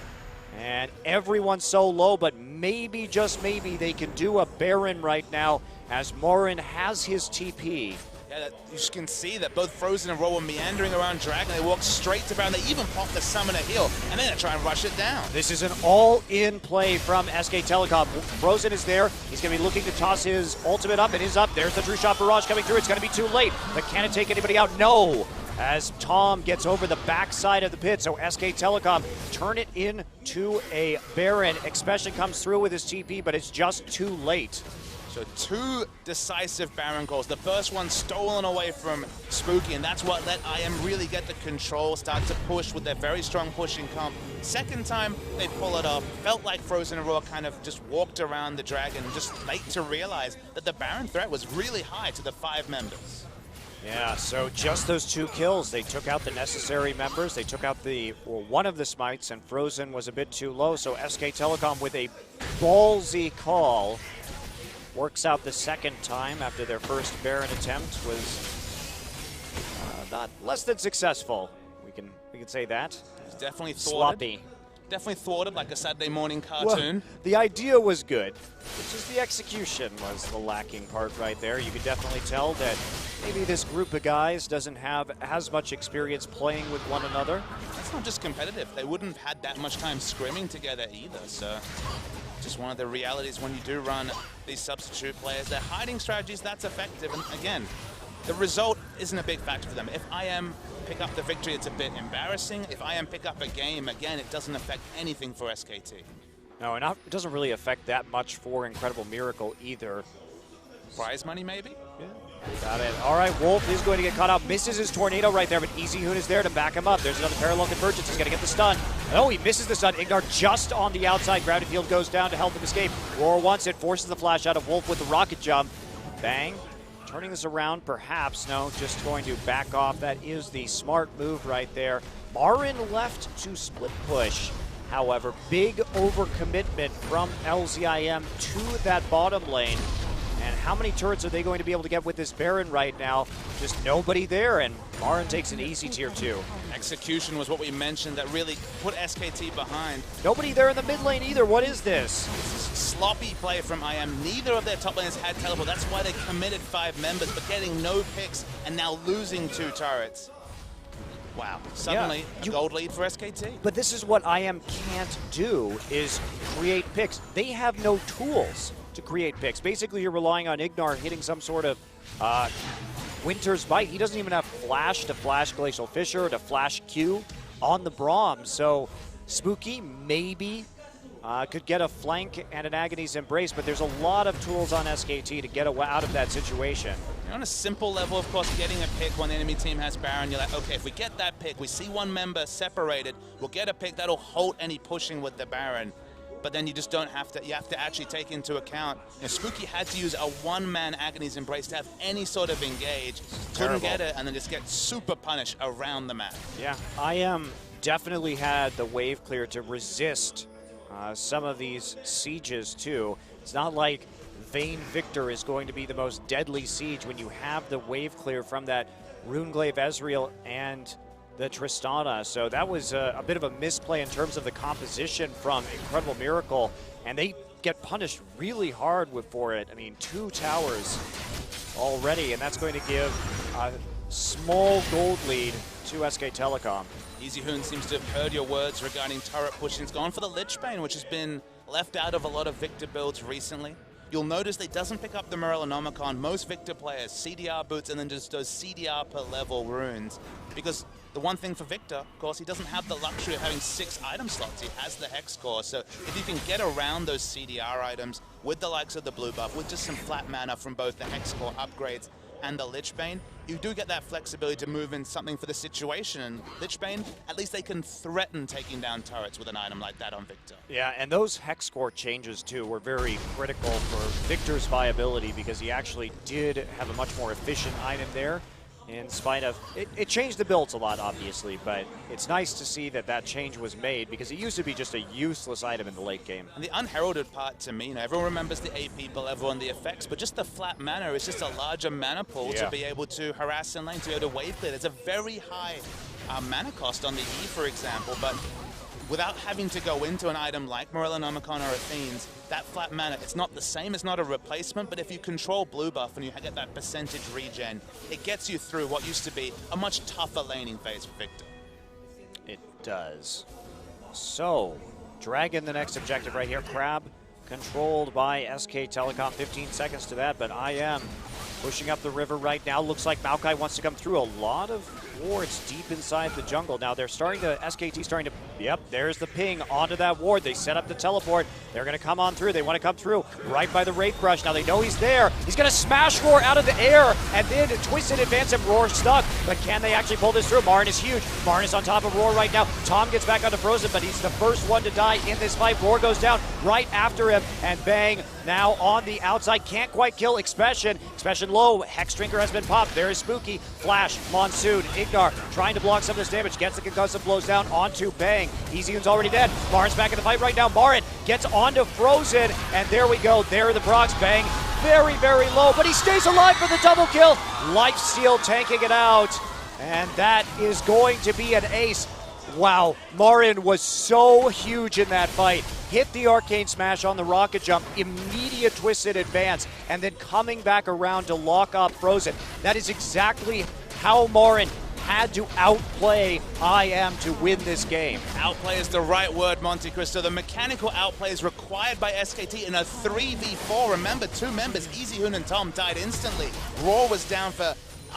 And everyone's so low, but maybe, just maybe, they can do a Baron right now as Marin has his TP. Yeah, you can see that both Frozen and Raw were meandering around Dragon. They walk straight to Baron. They even pop the Summoner heal, and then they try and rush it down. This is an all-in play from SK Telecom. Frozen is there. He's going to be looking to toss his ultimate up. It is up. There's the True Shot Barrage coming through. It's going to be too late. But can it take anybody out? No. As Tom gets over the backside of the pit, so SK Telecom turn it into a Baron. Expression comes through with his TP, but it's just too late. So 2 decisive Baron calls. The first one stolen away from Spooky, and that's what let IM really get the control, start to push with their very strong pushing comp. Second time, they pull it off. Felt like Frozen and Raw kind of just walked around the dragon, just late to realize that the Baron threat was really high to the 5 members. Yeah, so just those 2 kills, they took out the necessary members. They took out one of the smites, and Frozen was a bit too low. So SK Telecom with a ballsy call works out the second time after their first Baron attempt was not less than successful. We can say that. It's definitely thwarted. Sloppy. Definitely thwarted like a Saturday morning cartoon. Well, the idea was good. It's just the execution was the lacking part right there. You could definitely tell that maybe this group of guys doesn't have as much experience playing with one another. That's not just competitive. They wouldn't have had that much time scrimming together either, so just one of the realities when you do run these substitute players. Their hiding strategies, that's effective, and again, the result isn't a big factor for them. If IM pick up the victory, it's a bit embarrassing. If IM pick up a game, again, it doesn't affect anything for SKT. No, and it doesn't really affect that much for Incredible Miracle either. Prize money, maybe? Yeah. Got it. All right, Wolf is going to get caught out. Misses his tornado right there, but EasyHoon is there to back him up. There's another parallel convergence. He's going to get the stun. Oh, he misses the stun. Ignar just on the outside. Gravity Field goes down to help him escape. Roar wants it, forces the flash out of Wolf with the rocket jump. Bang. Turning this around, perhaps. No, just going to back off. That is the smart move right there. Marin left to split push. However, big overcommitment from LZIM to that bottom lane. And how many turrets are they going to be able to get with this Baron right now? Just nobody there, and Marin takes an easy tier 2. Execution was what we mentioned that really put SKT behind. Nobody there in the mid lane either. What is this? Sloppy play from IM. Neither of their top laners had teleport. That's why they committed 5 members, but getting no picks and now losing 2 turrets. Wow, suddenly a gold lead for SKT. But this is what IM can't do, is create picks. They have no tools to create picks. Basically, you're relying on Ignar hitting some sort of Winter's Bite. He doesn't even have flash to flash Glacial Fissure or to flash Q on the Braum. So Spooky maybe could get a flank and an Agony's Embrace, but there's a lot of tools on SKT to get out of that situation. On a simple level, of course, getting a pick when the enemy team has Baron, you're like, okay, if we get that pick, we see one member separated, we'll get a pick that'll halt any pushing with the Baron. But then you just don't have to, you have to actually take into account, Spooky had to use a one-man Agony's Embrace to have any sort of engage. Couldn't get it, and then just get super punished around the map. Yeah, IM definitely had the wave clear to resist some of these sieges too. It's not like Vayne Victor is going to be the most deadly siege when you have the wave clear from that Runeglaive Ezreal and the Tristana. So that was a bit of a misplay in terms of the composition from Incredible Miracle, and they get punished really hard for it. I mean, 2 towers already, and that's going to give a small gold lead to SK Telecom. EasyHoon seems to have heard your words regarding turret pushing. It's gone for the Lich Bane, which has been left out of a lot of Victor builds recently. You'll notice they doesn't pick up the Morellonomicon. Most Victor players, CDR boots, and then just does CDR per level runes. Because the one thing for Victor, of course, he doesn't have the luxury of having 6 item slots. He has the Hex Core. So if you can get around those CDR items with the likes of the blue buff, with just some flat mana from both the Hex Core upgrades and the Lich Bane, you do get that flexibility to move in something for the situation. And Lich Bane, at least they can threaten taking down turrets with an item like that on Victor. Yeah, and those Hex Core changes too were very critical for Victor's viability, because he actually did have a much more efficient item there. In spite of, it changed the builds a lot, obviously, but it's nice to see that that change was made, because it used to be just a useless item in the late game. And the unheralded part to me, everyone remembers the AP level and the effects, but just the flat mana is just a larger mana pool to be able to harass in lane, to be able to wave clear. There's a very high mana cost on the E, for example, but without having to go into an item like Morellonomicon or Athene's, that flat mana, it's not the same, it's not a replacement, but if you control blue buff and you get that percentage regen, it gets you through what used to be a much tougher laning phase for Victor. It does. So, Dragon, the next objective right here. Crab, controlled by SK Telecom. 15 seconds to that, but IM pushing up the river right now. Looks like Maokai wants to come through. A lot of wards deep inside the jungle. Now they're starting to, SKT starting to, yep, there's the ping onto that ward. They set up the teleport. They're going to come on through. They want to come through right by the Wraith Brush. Now they know he's there. He's going to smash Roar out of the air and then Twisted advance him. Roar stuck, but can they actually pull this through? Marin is huge. Marin is on top of Roar right now. Tom gets back onto Frozen, but he's the first one to die in this fight. Roar goes down right after him, and Bang now on the outside. Can't quite kill Expression. Expression low. Hex Drinker has been popped. There is Spooky. Flash, Monsoon, Ignar trying to block some of this damage. Gets the concussive blows down onto Bang. EasyHoon's already dead. Marin's back in the fight right now. Marin gets onto Frozen, and there we go. There are the procs. Bang very, very low, but he stays alive for the double kill. Lifesteal tanking it out, and that is going to be an ace. Wow, Marin was so huge in that fight. Hit the Arcane Smash on the rocket jump, immediate Twisted advance, and then coming back around to lock up Frozen. That is exactly how Marin had to outplay IM to win this game. Outplay is the right word, Monte Cristo. The mechanical outplay is required by SKT in a 3v4. Remember, 2 members, EasyHoon and Tom, died instantly. Roar was down for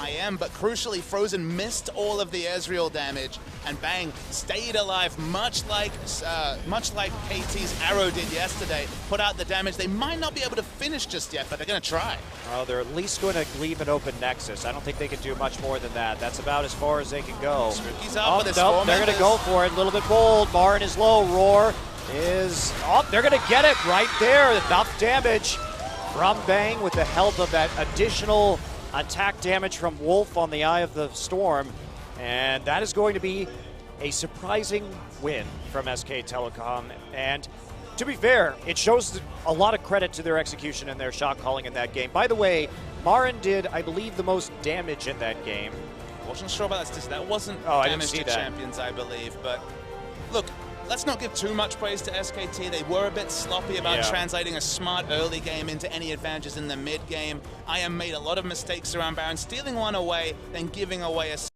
IM, but crucially, Frozen missed all of the Ezreal damage, and Bang stayed alive, much like KT's Arrow did yesterday. Put out the damage. They might not be able to finish just yet, but they're going to try. Oh, they're at least going to leave an open Nexus. I don't think they can do much more than that. That's about as far as they can go. Spooky's up for this. Nope, they're going to go for it. A little bit bold. Marin is low. Roar is up. They're going to get it right there. Enough damage from Bang with the help of that additional attack damage from Wolf on the Eye of the Storm, and that is going to be a surprising win from SK Telecom. And to be fair, it shows a lot of credit to their execution and their shot calling in that game. By the way, Marin did, I believe, the most damage in that game. Wasn't sure about that. That wasn't damage to champions, I believe. But look, let's not give too much praise to SKT. They were a bit sloppy about translating a smart early game into any advantages in the mid game. IM made a lot of mistakes around Baron, stealing one away, then giving away a